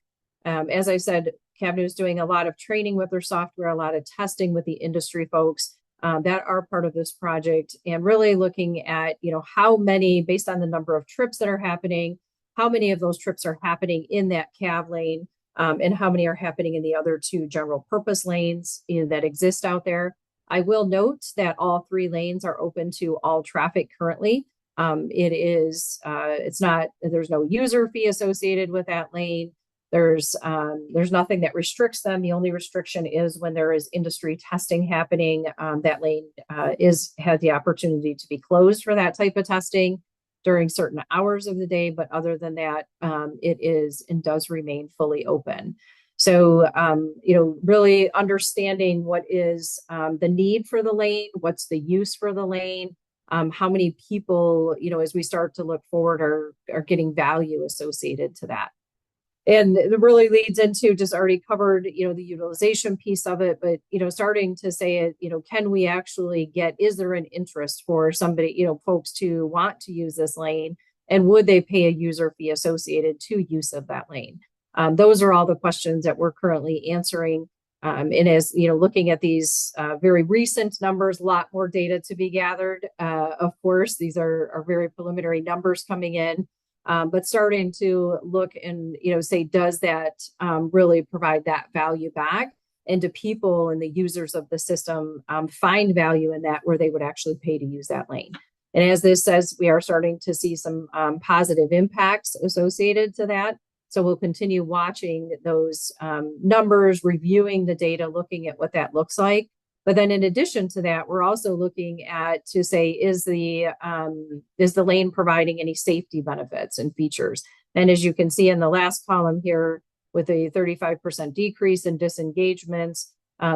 S2: as I said, CAVNU is doing a lot of training with their software, a lot of testing with the industry folks that are part of this project, and really looking at, how many, based on the number of trips that are happening, how many of those trips are happening in that CAV lane, and how many are happening in the other 2 general purpose lanes that exist out there. I will note that all 3 lanes are open to all traffic currently. There's no user fee associated with that lane. There's nothing that restricts them. The only restriction is when there is industry testing happening, that lane has the opportunity to be closed for that type of testing during certain hours of the day. But other than that, it is and does remain fully open. So, really understanding what is the need for the lane, what's the use for the lane, how many people, as we start to look forward, are getting value associated to that. And it really leads into just already covered, the utilization piece of it, but, starting to say it, can we actually is there an interest for somebody, folks to want to use this lane, and would they pay a user fee associated to use of that lane? Those are all the questions that we're currently answering. And as looking at these very recent numbers, a lot more data to be gathered. Of course, these are very preliminary numbers coming in. But starting to look and, say, does that really provide that value back? And do people and the users of the system find value in that where they would actually pay to use that lane? And as this says, we are starting to see some positive impacts associated to that. So we'll continue watching those numbers, reviewing the data, looking at what that looks like. But then in addition to that, we're also looking at to say, is the lane providing any safety benefits and features? And as you can see in the last column here, with a 35% decrease in disengagements,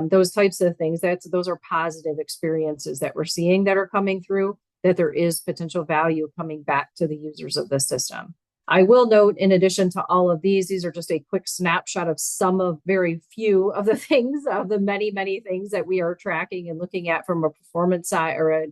S2: those types of things, those are positive experiences that we're seeing that are coming through, that there is potential value coming back to the users of the system. I will note, in addition to all of these are just a quick snapshot of some of very few of the things, of the many, many things that we are tracking and looking at from a performance side or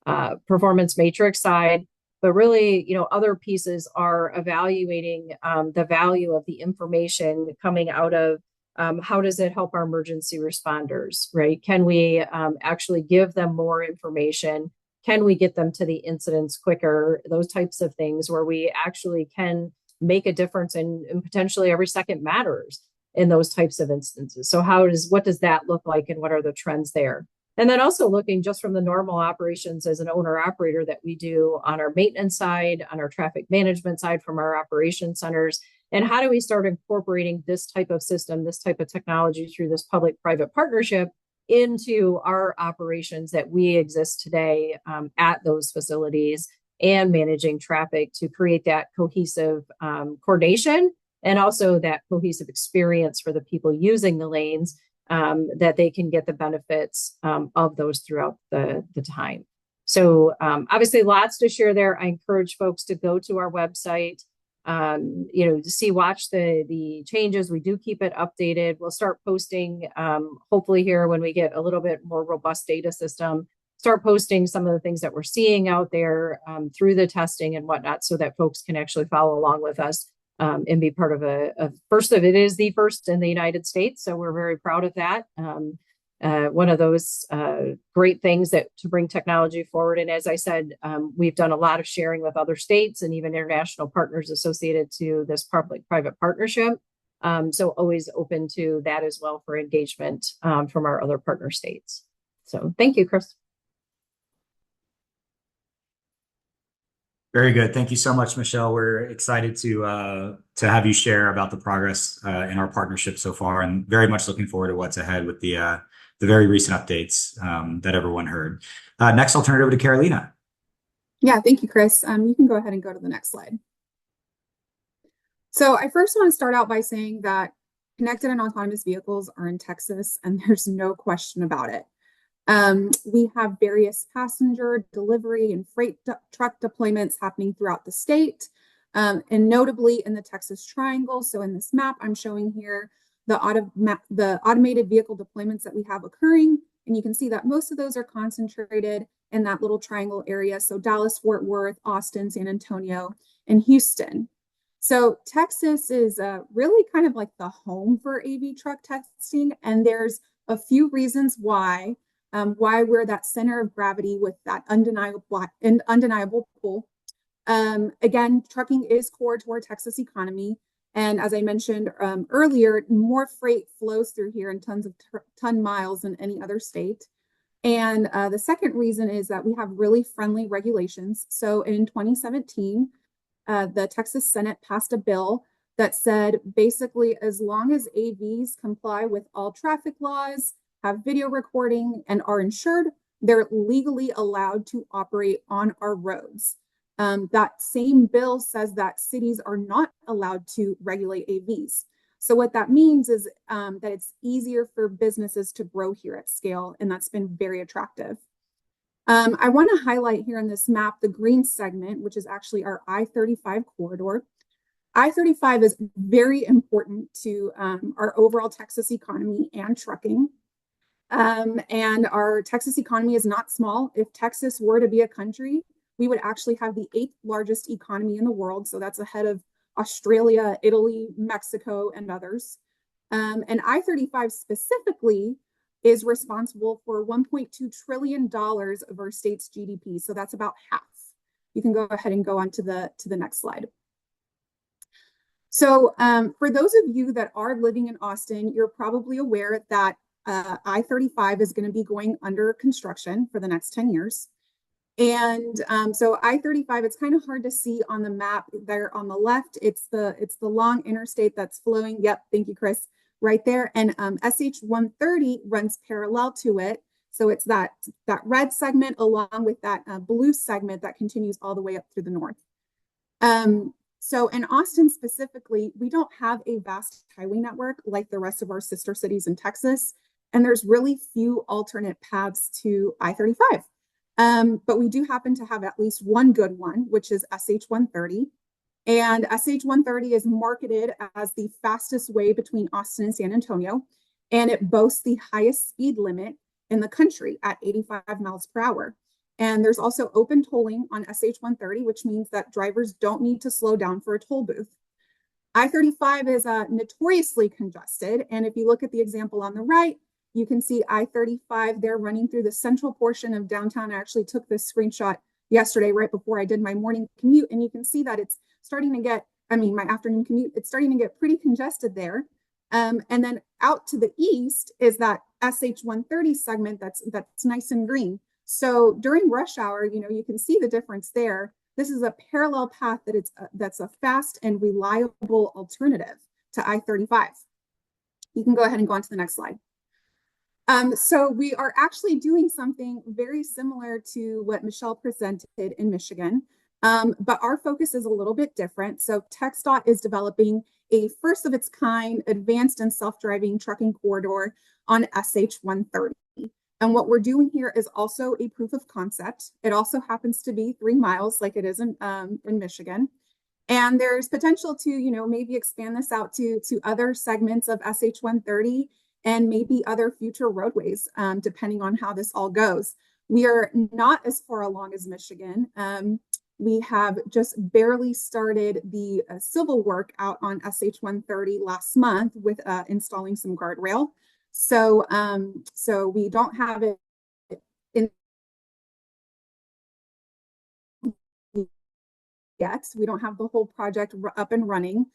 S2: a performance matrix side. But really, other pieces are evaluating the value of the information coming out of how does it help our emergency responders, right? Can we actually give them more information? Can we get them to the incidents quicker? Those types of things where we actually can make a difference, and potentially every second matters in those types of instances. So what does that look like, and what are the trends there? And then also looking just from the normal operations as an owner operator that we do on our maintenance side, on our traffic management side from our operation centers, and how do we start incorporating this type of system, this type of technology through this public-private partnership into our operations that we exist today at those facilities, and managing traffic to create that cohesive coordination, and also that cohesive experience for the people using the lanes, that they can get the benefits of those throughout the time. So obviously lots to share there. I encourage folks to go to our website, to watch the changes. We do keep it updated. We'll start posting, hopefully here when we get a little bit more robust data system, start posting some of the things that we're seeing out there through the testing and whatnot, so that folks can actually follow along with us and be part of it is the first in the United States. So we're very proud of that. One of those great things to bring technology forward. And as I said, we've done a lot of sharing with other states and even international partners associated to this public-private partnership. So always open to that as well for engagement from our other partner states. So thank you, Chris.
S1: Very good. Thank you so much, Michelle. We're excited to have you share about the progress in our partnership so far, and very much looking forward to what's ahead with the very recent updates that everyone heard. Next, I'll turn it over to Carolina.
S3: Yeah, thank you, Chris. You can go ahead and go to the next slide. So I first want to start out by saying that connected and autonomous vehicles are in Texas, and there's no question about it. We have various passenger, delivery, and freight truck deployments happening throughout the state, and notably in the Texas Triangle. So in this map, I'm showing here the automated vehicle deployments that we have occurring, and you can see that most of those are concentrated in that little triangle area. So Dallas, Fort Worth, Austin, San Antonio, and Houston. So Texas is really kind of like the home for AV truck testing, and there's a few reasons why we're that center of gravity with that undeniable pull. Again, trucking is core to our Texas economy. And as I mentioned earlier, more freight flows through here in tons of ton miles than any other state. And the second reason is that we have really friendly regulations. So in 2017, the Texas Senate passed a bill that said basically as long as AVs comply with all traffic laws, have video recording, and are insured, they're legally allowed to operate on our roads. That same bill says that cities are not allowed to regulate AVs. So what that means is that it's easier for businesses to grow here at scale, and that's been very attractive. I want to highlight here in this map the green segment, which is actually our I-35 corridor. I-35 is very important to our overall Texas economy and trucking. And our Texas economy is not small. If Texas were to be a country, we would actually have the 8th largest economy in the world. So that's ahead of Australia, Italy, Mexico, and others. And I-35 specifically is responsible for $1.2 trillion of our state's GDP. So that's about half. You can go ahead and go on to the next slide. So for those of you that are living in Austin, you're probably aware that I-35 is going to be going under construction for the next 10 years. And so I-35, it's kind of hard to see on the map there on the left. It's the long interstate that's flowing. Yep, thank you, Chris, right there. And SH-130 runs parallel to it. So it's that red segment along with that blue segment that continues all the way up through the north. So in Austin specifically, we don't have a vast highway network like the rest of our sister cities in Texas. And there's really few alternate paths to I-35. But we do happen to have at least one good one, which is SH-130. And SH-130 is marketed as the fastest way between Austin and San Antonio. And it boasts the highest speed limit in the country at 85 miles per hour. And there's also open tolling on SH-130, which means that drivers don't need to slow down for a toll booth. I-35 is notoriously congested. And if you look at the example on the right, you can see I-35 there running through the central portion of downtown. I actually took this screenshot yesterday right before I did my morning commute. And you can see that it's starting to get, my afternoon commute, it's starting to get pretty congested there. And then out to the east is that SH-130 segment that's nice and green. So during rush hour, you can see the difference there. This is a parallel path that's a fast and reliable alternative to I-35. You can go ahead and go on to the next slide. So we are actually doing something very similar to what Michelle presented in Michigan, but our focus is a little bit different. So TxDOT is developing a first of its kind advanced and self-driving trucking corridor on SH-130. And what we're doing here is also a proof of concept. It also happens to be 3 miles like it is in Michigan. And there's potential to, maybe expand this out to other segments of SH-130 and maybe other future roadways, depending on how this all goes. We are not as far along as Michigan. We have just barely started the civil work out on SH-130 last month with installing some guardrail. So we don't have it in yet. We don't have the whole project up and running,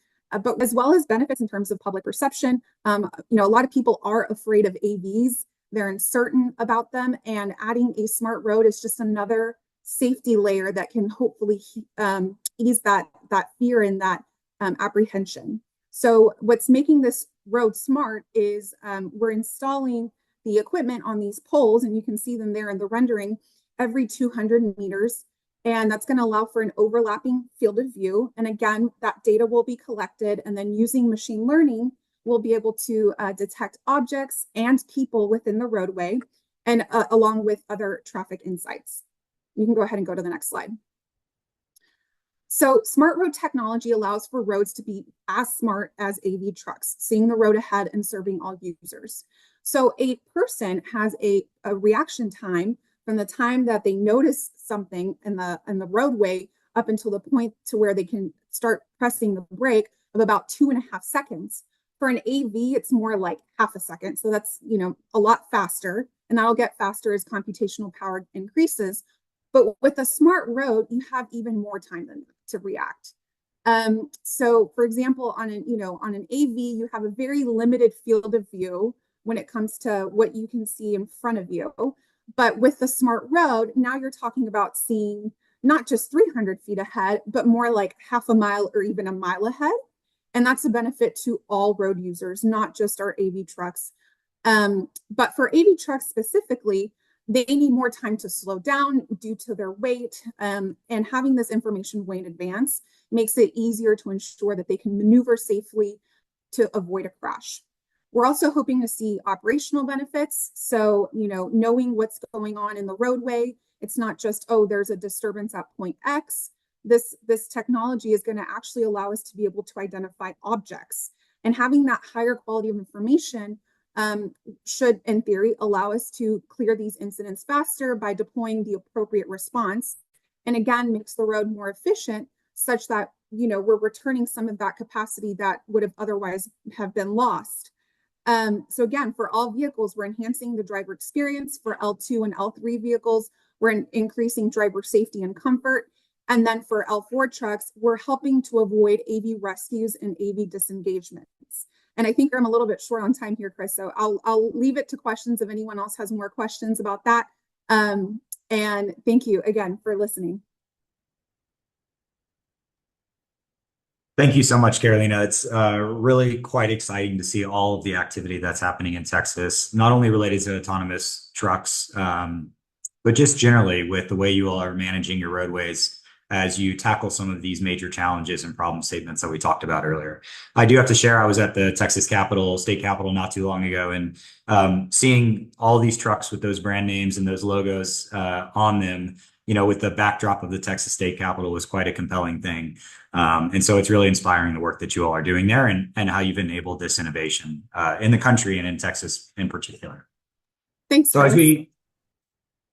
S3: but as well as benefits in terms of public perception. A lot of people are afraid of AVs. They're uncertain about them, and adding a smart road is just another safety layer that can hopefully ease that fear and that apprehension. So what's making this road smart is we're installing the equipment on these poles, and you can see them there in the rendering, every 200 meters. And that's going to allow for an overlapping field of view. And again, that data will be collected, and then using machine learning, we'll be able to detect objects and people within the roadway, and along with other traffic insights. You can go ahead and go to the next slide. So smart road technology allows for roads to be as smart as AV trucks, seeing the road ahead and serving all users. So a person has a reaction time from the time that they notice something in the roadway up until the point to where they can start pressing the brake of about 2.5 seconds. For an AV, it's more like half a second. So that's, a lot faster, and that'll get faster as computational power increases. But with a smart road, you have even more time to react. So for example, on an AV, you have a very limited field of view when it comes to what you can see in front of you. But with the smart road, now you're talking about seeing not just 300 feet ahead, but more like half a mile or even a mile ahead. And that's a benefit to all road users, not just our AV trucks. But for AV trucks specifically, they need more time to slow down due to their weight, and having this information way in advance makes it easier to ensure that they can maneuver safely to avoid a crash. We're also hoping to see operational benefits. So, knowing what's going on in the roadway, it's not just, oh, there's a disturbance at point X. this technology is going to actually allow us to be able to identify objects. And having that higher quality of information should, in theory, allow us to clear these incidents faster by deploying the appropriate response. And again, makes the road more efficient such that, we're returning some of that capacity that would have otherwise have been lost. So again, for all vehicles, we're enhancing the driver experience. For L2 and L3 vehicles, we're increasing driver safety and comfort. And then for L4 trucks, we're helping to avoid AV rescues and AV disengagements. And I think I'm a little bit short on time here, Chris, so I'll leave it to questions if anyone else has more questions about that. And thank you again for listening.
S1: Thank you so much, Carolina. It's really quite exciting to see all of the activity that's happening in Texas, not only related to autonomous trucks, but just generally with the way you all are managing your roadways as you tackle some of these major challenges and problem statements that we talked about earlier. I do have to share, I was at the Texas Capitol, state capitol not too long ago, and seeing all these trucks with those brand names and those logos on them, with the backdrop of the Texas State Capitol was quite a compelling thing. And so it's really inspiring the work that you all are doing there and how you've enabled this innovation in the country and in Texas in particular.
S3: Thanks.
S1: So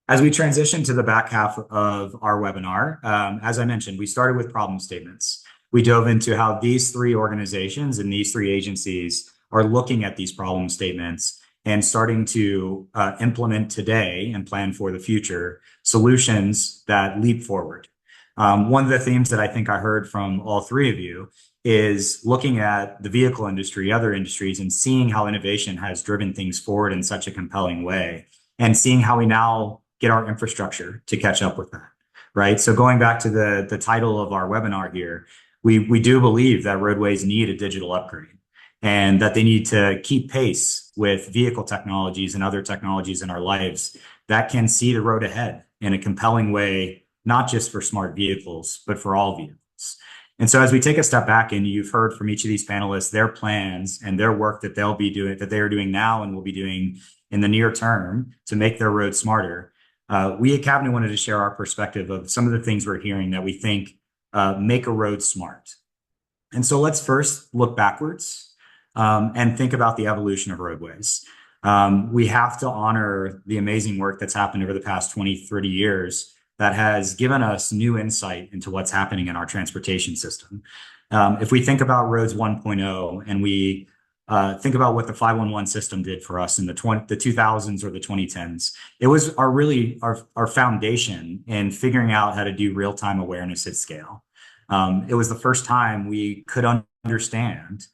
S1: as we transition to the back half of our webinar, as I mentioned, we started with problem statements. We dove into how these three organizations and these three agencies are looking at these problem statements and starting to implement today and plan for the future solutions that leap forward. One of the themes that I think I heard from all three of you is looking at the vehicle industry, other industries, and seeing how innovation has driven things forward in such a compelling way, and seeing how we now get our infrastructure to catch up with that, right? So going back to the title of our webinar here, we do believe that roadways need a digital upgrade and that they need to keep pace with vehicle technologies and other technologies in our lives that can see the road ahead in a compelling way, not just for smart vehicles, but for all vehicles. And so as we take a step back, and you've heard from each of these panelists, their plans and their work that they'll be doing, that they are doing now and will be doing in the near term to make their roads smarter. We at Cabinet wanted to share our perspective of some of the things we're hearing that we think make a road smart. And so let's first look backwards and think about the evolution of roadways. We have to honor the amazing work that's happened over the past 20, 30 years that has given us new insight into what's happening in our transportation system. If we think about roads 1.0 and we think about what the 511 system did for us in the 2000s or the 2010s, it was our foundation in figuring out how to do real-time awareness at scale. It was the first time we could understand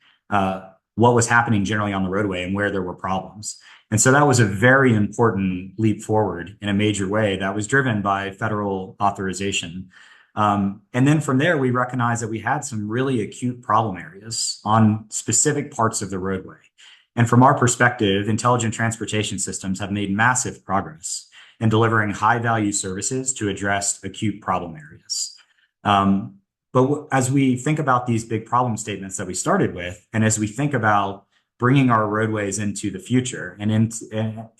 S1: what was happening generally on the roadway and where there were problems. And so that was a very important leap forward in a major way that was driven by federal authorization. And then from there, we recognized that we had some really acute problem areas on specific parts of the roadway. And from our perspective, intelligent transportation systems have made massive progress in delivering high value services to address acute problem areas. But as we think about these big problem statements that we started with, and as we think about bringing our roadways into the future and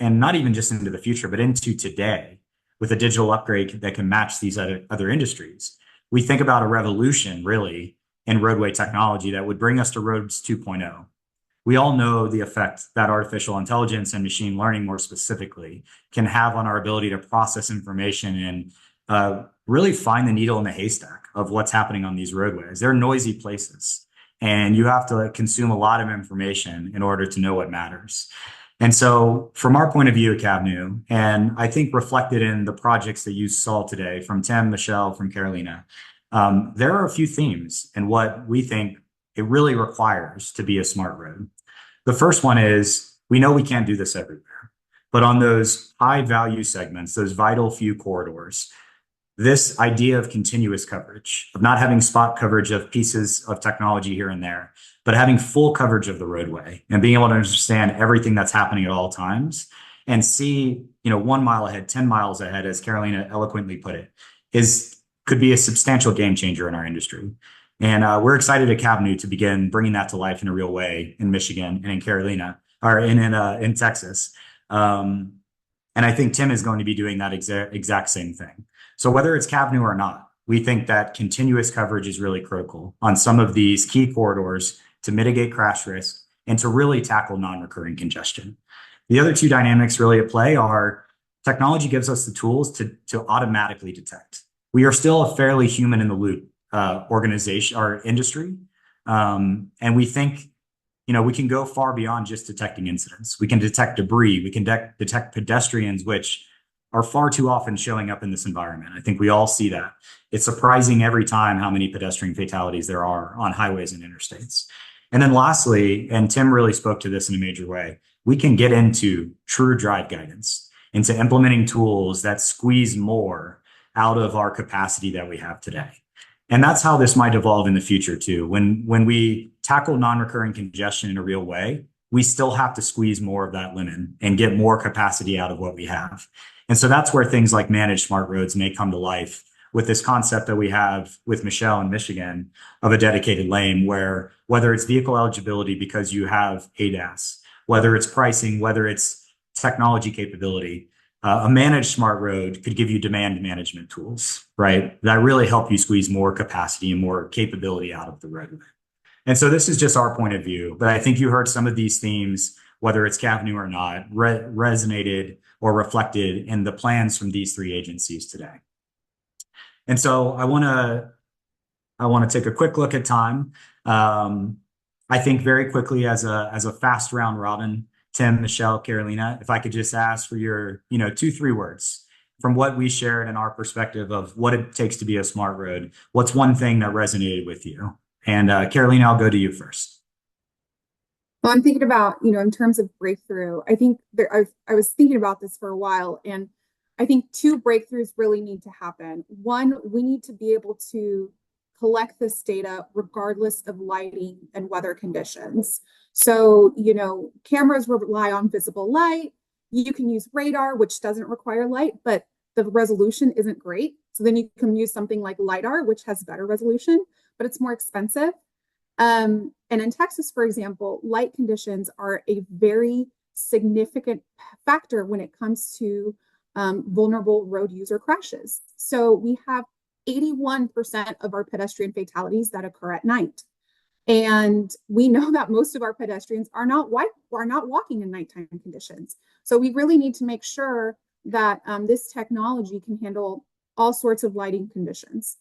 S1: not even just into the future, but into today with a digital upgrade that can match these other industries, we think about a revolution really in roadway technology that would bring us to roads 2.0. We all know the effect that artificial intelligence and machine learning more specifically can have on our ability to process information and really find the needle in the haystack of what's happening on these roadways. They're noisy places, and you have to consume a lot of information in order to know what matters. And so from our point of view at CAVNU, and I think reflected in the projects that you saw today from Tim, Michelle, from Carolina, there are a few themes in what we think it really requires to be a smart road. The first one is, we know we can't do this everywhere, but on those high value segments, those vital few corridors, this idea of continuous coverage, of not having spot coverage of pieces of technology here and there, but having full coverage of the roadway and being able to understand everything that's happening at all times and see, 1 mile ahead, 10 miles ahead, as Carolina eloquently put it, could be a substantial game changer in our industry. And we're excited at CAVNU to begin bringing that to life in a real way in Michigan and in Carolina, or in Texas. And I think Tim is going to be doing that exact same thing. So whether it's CAVNU or not, we think that continuous coverage is really critical on some of these key corridors to mitigate crash risk and to really tackle non-recurring congestion. The other two dynamics really at play are technology gives us the tools to automatically detect. We are still a fairly human in the loop organization or industry. And we think, we can go far beyond just detecting incidents. We can detect debris. We can detect pedestrians, which are far too often showing up in this environment. I think we all see that. It's surprising every time how many pedestrian fatalities there are on highways and interstates. And then lastly, and Tim really spoke to this in a major way, we can get into true drive guidance, into implementing tools that squeeze more out of our capacity that we have today. And that's how this might evolve in the future too. When we tackle non-recurring congestion in a real way, we still have to squeeze more of that lemon and get more capacity out of what we have. And so that's where things like managed smart roads may come to life with this concept that we have with Michelle in Michigan of a dedicated lane, where whether it's vehicle eligibility because you have ADAS, whether it's pricing, whether it's technology capability, a managed smart road could give you demand management tools, right? That really help you squeeze more capacity and more capability out of the roadway. And so this is just our point of view, but I think you heard some of these themes, whether it's CAVNU or not, resonated or reflected in the plans from these three agencies today. And so I want to take a quick look at time. I think very quickly as a fast round robin, Tim, Michelle, Carolina, if I could just ask for your, 2-3 words from what we shared in our perspective of what it takes to be a smart road. What's one thing that resonated with you? And Carolina, I'll go to you first.
S3: Well, I'm thinking about, in terms of breakthrough, I think I was thinking about this for a while, and I think two breakthroughs really need to happen. One, we need to be able to collect this data regardless of lighting and weather conditions. So, cameras rely on visible light. You can use radar, which doesn't require light, but the resolution isn't great. So then you can use something like LiDAR, which has better resolution, but it's more expensive. And in Texas, for example, light conditions are a very significant factor when it comes to vulnerable road user crashes. So we have 81% of our pedestrian fatalities that occur at night. And we know that most of our pedestrians are not walking in nighttime conditions. So we really need to make sure that this technology can handle all sorts of lighting conditions.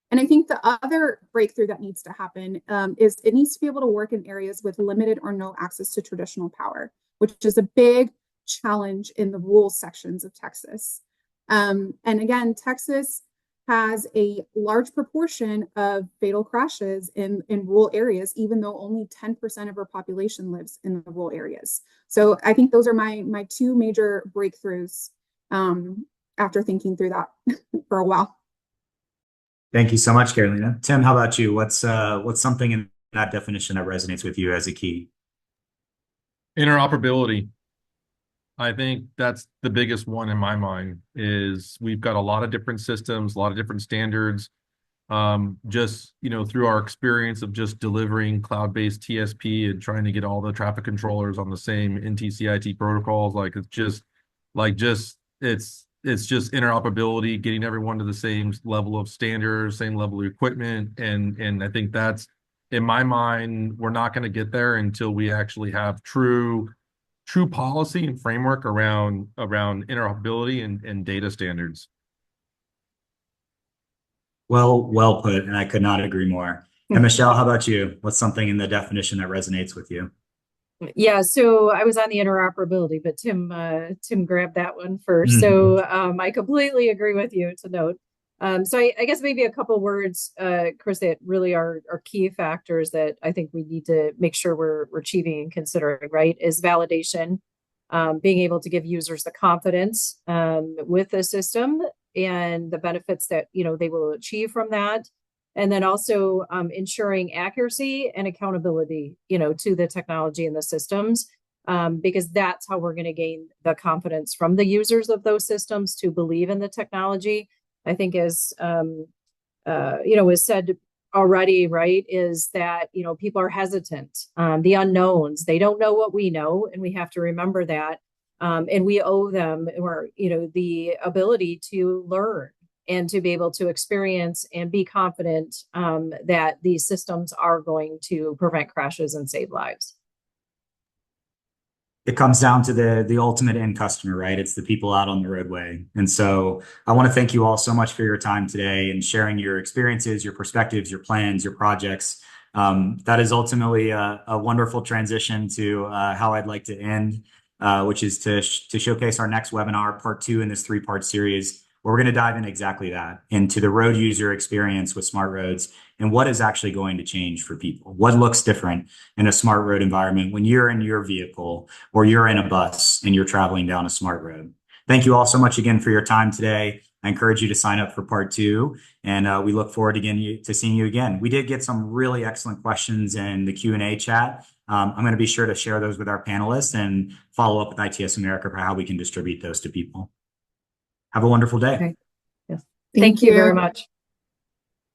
S3: And I think the other breakthrough that needs to happen is it needs to be able to work in areas with limited or no access to traditional power, which is a big challenge in the rural sections of Texas. And again, Texas has a large proportion of fatal crashes in rural areas, even though only 10% of our population lives in the rural areas. So I think those are my two major breakthroughs after thinking through that for a while.
S1: Thank you so much, Carolina. Tim, how about you? What's something in that definition that resonates with you as a key?
S4: Interoperability. I think that's the biggest one in my mind. Is we've got a lot of different systems, a lot of different standards. Just through our experience of just delivering cloud-based TSP and trying to get all the traffic controllers on the same NTCIT protocols, it's just interoperability, getting everyone to the same level of standards, same level of equipment, and I think that's, in my mind, we're not going to get there until we actually have true policy and framework around interoperability and data standards.
S1: Well put, and I could not agree more. And Michelle, how about you? What's something in the definition that resonates with you?
S2: Yeah, so I was on the interoperability, but Tim grabbed that one first. So I completely agree with you to note. So I guess maybe a couple words, Chris, that really are key factors that I think we need to make sure we're achieving and considering, right? Is validation, being able to give users the confidence with the system and the benefits that they will achieve from that. And then also ensuring accuracy and accountability, to the technology and the systems, because that's how we're going to gain the confidence from the users of those systems to believe in the technology. I think as, was said already, right, is that, people are hesitant, the unknowns, they don't know what we know, and we have to remember that. And we owe them the ability to learn and to be able to experience and be confident that these systems are going to prevent crashes and save lives.
S1: It comes down to the ultimate end customer, right? It's the people out on the roadway. And so I want to thank you all so much for your time today and sharing your experiences, your perspectives, your plans, your projects. That is ultimately a wonderful transition to how I'd like to end, which is to showcase our next webinar, part 2 in this 3-part series, where we're going to dive in exactly that, into the road user experience with smart roads and what is actually going to change for people. What looks different in a smart road environment when you're in your vehicle or you're in a bus and you're traveling down a smart road. Thank you all so much again for your time today. I encourage you to sign up for part 2, and we look forward again to seeing you again. We did get some really excellent questions in the Q&A chat. I'm going to be sure to share those with our panelists and follow up with ITS America for how we can distribute those to people. Have a wonderful day.
S2: Okay. Yes.
S3: Thank
S2: Thank you
S3: you.
S2: very much.